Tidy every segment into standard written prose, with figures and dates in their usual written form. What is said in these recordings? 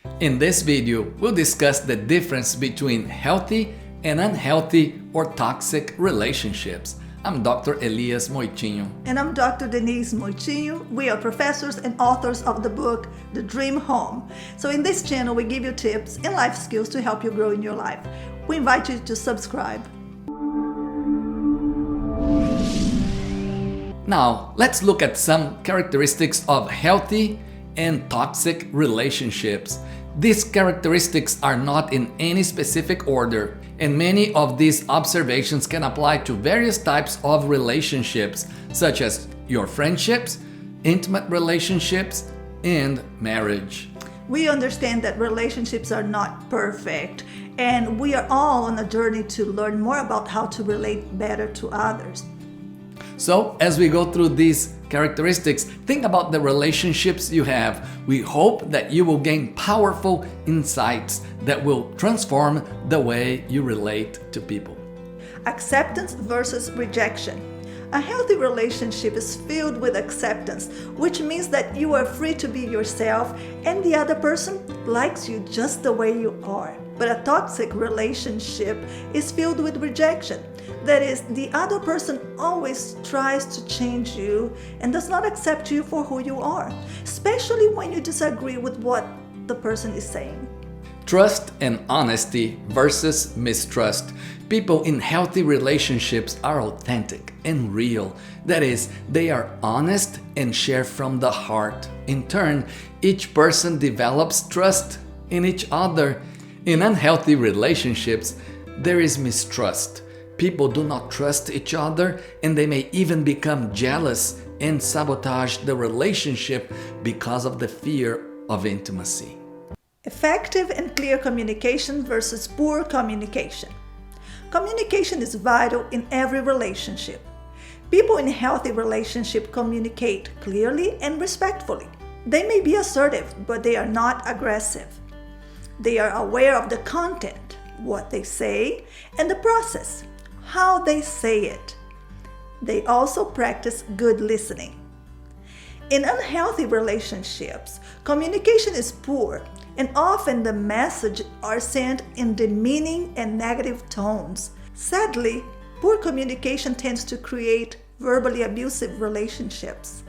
In this video, we'll discuss the difference between healthy and unhealthy or toxic relationships. I'm Dr. Elias Moitinho. And I'm Dr. Denise Moitinho. We are professors and authors of the book, The Dream Home. So in this channel, we give you tips and life skills to help you grow in your life. We invite you to subscribe. Now, let's look at some characteristics of healthy and toxic relationships. These characteristics are not in any specific order, and many of these observations can apply to various types of relationships, such as your friendships, intimate relationships, and marriage. We understand that relationships are not perfect, and we are all on a journey to learn more about how to relate better to others. So, as we go through these characteristics, think about the relationships you have. We hope that you will gain powerful insights that will transform the way you relate to people. Acceptance versus rejection. A healthy relationship is filled with acceptance, which means that you are free to be yourself and the other person likes you just the way you are. But a toxic relationship is filled with rejection. That is, the other person always tries to change you and does not accept you for who you are, especially when you disagree with what the person is saying. Trust and honesty versus mistrust. People in healthy relationships are authentic and real. That is, they are honest and share from the heart. In turn, each person develops trust in each other. In unhealthy relationships, there is mistrust. People do not trust each other, and they may even become jealous and sabotage the relationship because of the fear of intimacy. Effective and clear communication versus poor communication. Communication is vital in every relationship. People in a healthy relationship communicate clearly and respectfully. They may be assertive, but they are not aggressive. They are aware of the content, what they say, and the process, how they say it. They also practice good listening. In unhealthy relationships, communication is poor, and often the messages are sent in demeaning and negative tones. Sadly, poor communication tends to create verbally abusive relationships.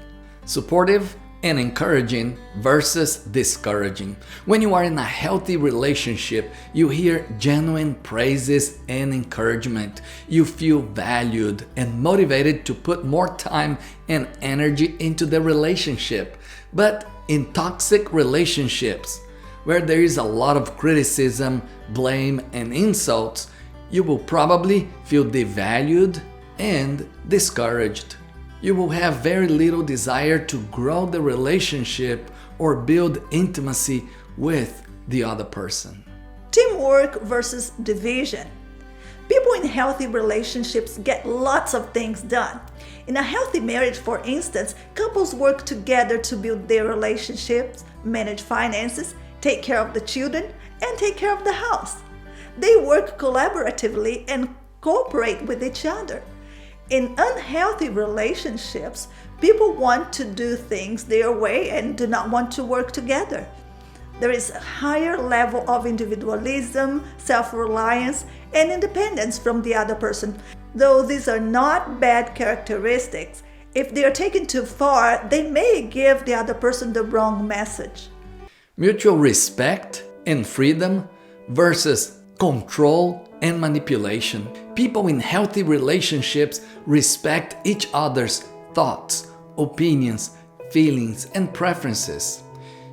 Supportive and encouraging versus discouraging. When you are in a healthy relationship, you hear genuine praises and encouragement. You feel valued and motivated to put more time and energy into the relationship. But in toxic relationships, where there is a lot of criticism, blame, and insults, you will probably feel devalued and discouraged. You will have very little desire to grow the relationship or build intimacy with the other person. Teamwork versus division. People in healthy relationships get lots of things done. In a healthy marriage, for instance, couples work together to build their relationships, manage finances, take care of the children, and take care of the house. They work collaboratively and cooperate with each other. In unhealthy relationships, people want to do things their way and do not want to work together. There is a higher level of individualism, self-reliance, and independence from the other person. Though these are not bad characteristics, if they are taken too far, they may give the other person the wrong message. Mutual respect and freedom versus control and manipulation. People in healthy relationships respect each other's thoughts, opinions, feelings, and preferences.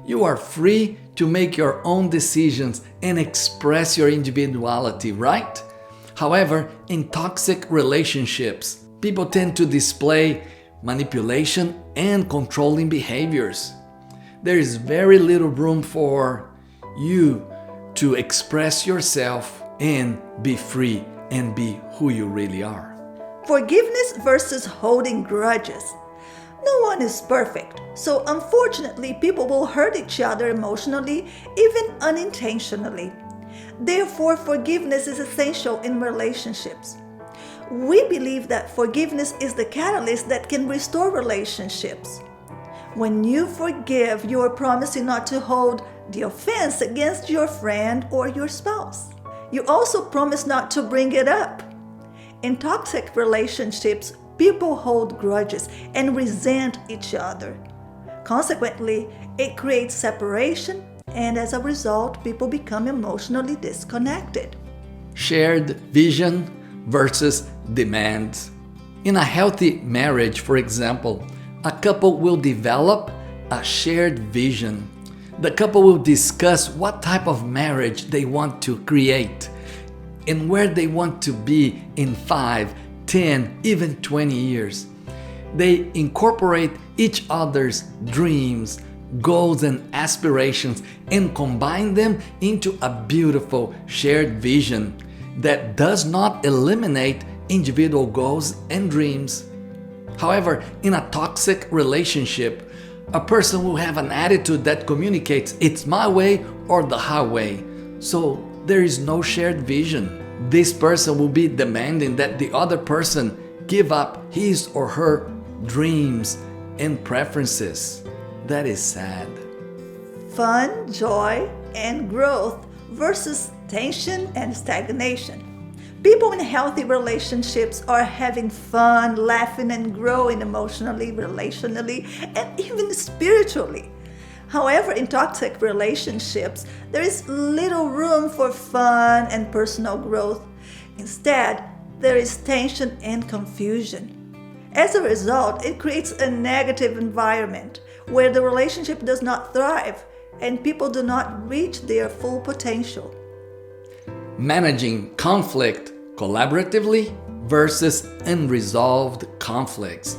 You are free to make your own decisions and express your individuality, right? However, in toxic relationships, people tend to display manipulation and controlling behaviors. There is very little room for you to express yourself and be free and be who you really are. Forgiveness versus holding grudges. No one is perfect, so unfortunately people will hurt each other emotionally, even unintentionally. Therefore, forgiveness is essential in relationships. We believe that forgiveness is the catalyst that can restore relationships. When you forgive, you are promising not to hold the offense against your friend or your spouse. You also promise not to bring it up. In toxic relationships, people hold grudges and resent each other. Consequently, it creates separation, and as a result, people become emotionally disconnected. Shared vision versus demands. In a healthy marriage, for example, a couple will develop a shared vision. The couple will discuss what type of marriage they want to create and where they want to be in 5, 10, even 20 years. They incorporate each other's dreams, goals, and aspirations and combine them into a beautiful shared vision that does not eliminate individual goals and dreams. However, in a toxic relationship, a person will have an attitude that communicates it's my way or the highway. So there is no shared vision. This person will be demanding that the other person give up his or her dreams and preferences. That is sad. Fun, joy, and growth versus tension and stagnation. People in healthy relationships are having fun, laughing, and growing emotionally, relationally, and even spiritually. However, in toxic relationships, there is little room for fun and personal growth. Instead, there is tension and confusion. As a result, it creates a negative environment where the relationship does not thrive and people do not reach their full potential. Managing conflict collaboratively versus unresolved conflicts.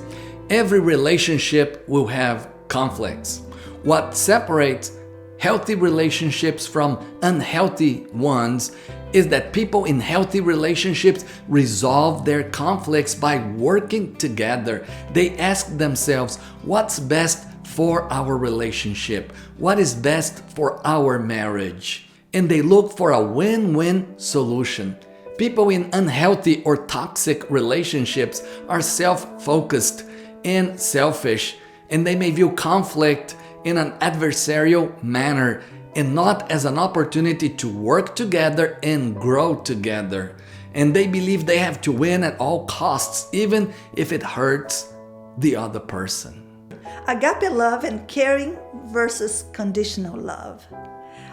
Every relationship will have conflicts. What separates healthy relationships from unhealthy ones is that people in healthy relationships resolve their conflicts by working together. They ask themselves, what's best for our relationship? What is best for our marriage? And they look for a win-win solution. People in unhealthy or toxic relationships are self-focused and selfish, and they may view conflict in an adversarial manner and not as an opportunity to work together and grow together. And they believe they have to win at all costs, even if it hurts the other person. Agape love and caring versus conditional love.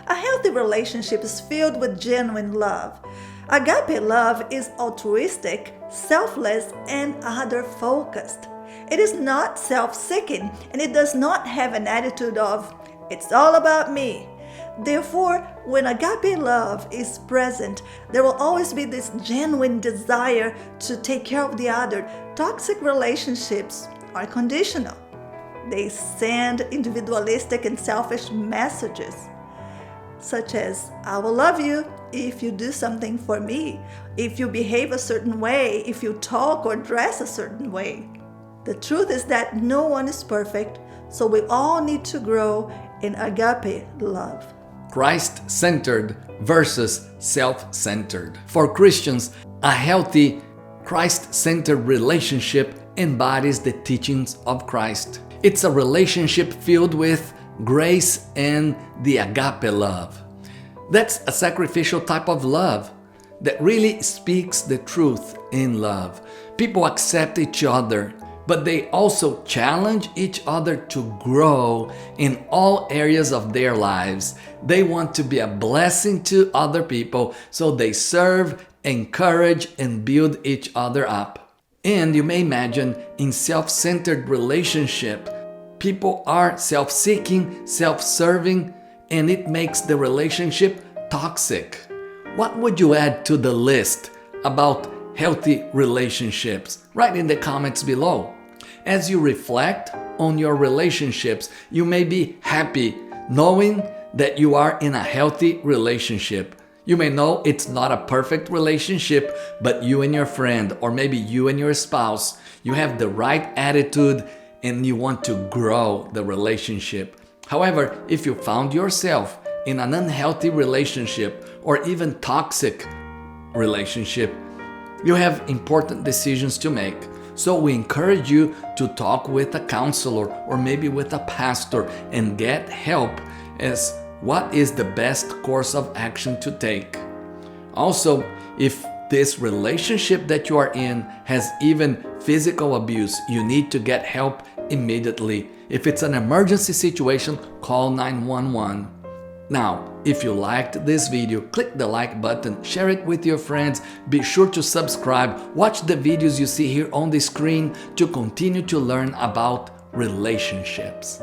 A healthy relationship is filled with genuine love. Agape love is altruistic, selfless, and other-focused. It is not self-seeking, and it does not have an attitude of, it's all about me. Therefore, when agape love is present, there will always be this genuine desire to take care of the other. Toxic relationships are conditional. They send individualistic and selfish messages, such as, I will love you if you do something for me, if you behave a certain way, if you talk or dress a certain way. The truth is that no one is perfect, so we all need to grow in agape love. Christ-centered versus self-centered. For Christians, a healthy Christ-centered relationship embodies the teachings of Christ. It's a relationship filled with grace and the agape love. That's a sacrificial type of love that really speaks the truth in love. People accept each other, but they also challenge each other to grow in all areas of their lives. They want to be a blessing to other people, so they serve, encourage, and build each other up. And you may imagine in self-centered relationship, people are self-seeking, self-serving, and it makes the relationship toxic. What would you add to the list about healthy relationships? Write in the comments below. As you reflect on your relationships, you may be happy knowing that you are in a healthy relationship. You may know it's not a perfect relationship, but you and your friend, or maybe you and your spouse, you have the right attitude and you want to grow the relationship. However, if you found yourself in an unhealthy relationship or even toxic relationship, you have important decisions to make. So we encourage you to talk with a counselor or maybe with a pastor and get help, as what is the best course of action to take. Also, if this relationship that you are in has even physical abuse, you need to get help immediately. If it's an emergency situation, call 911. Now, if you liked this video, click the like button, share it with your friends, be sure to subscribe, watch the videos you see here on the screen to continue to learn about relationships.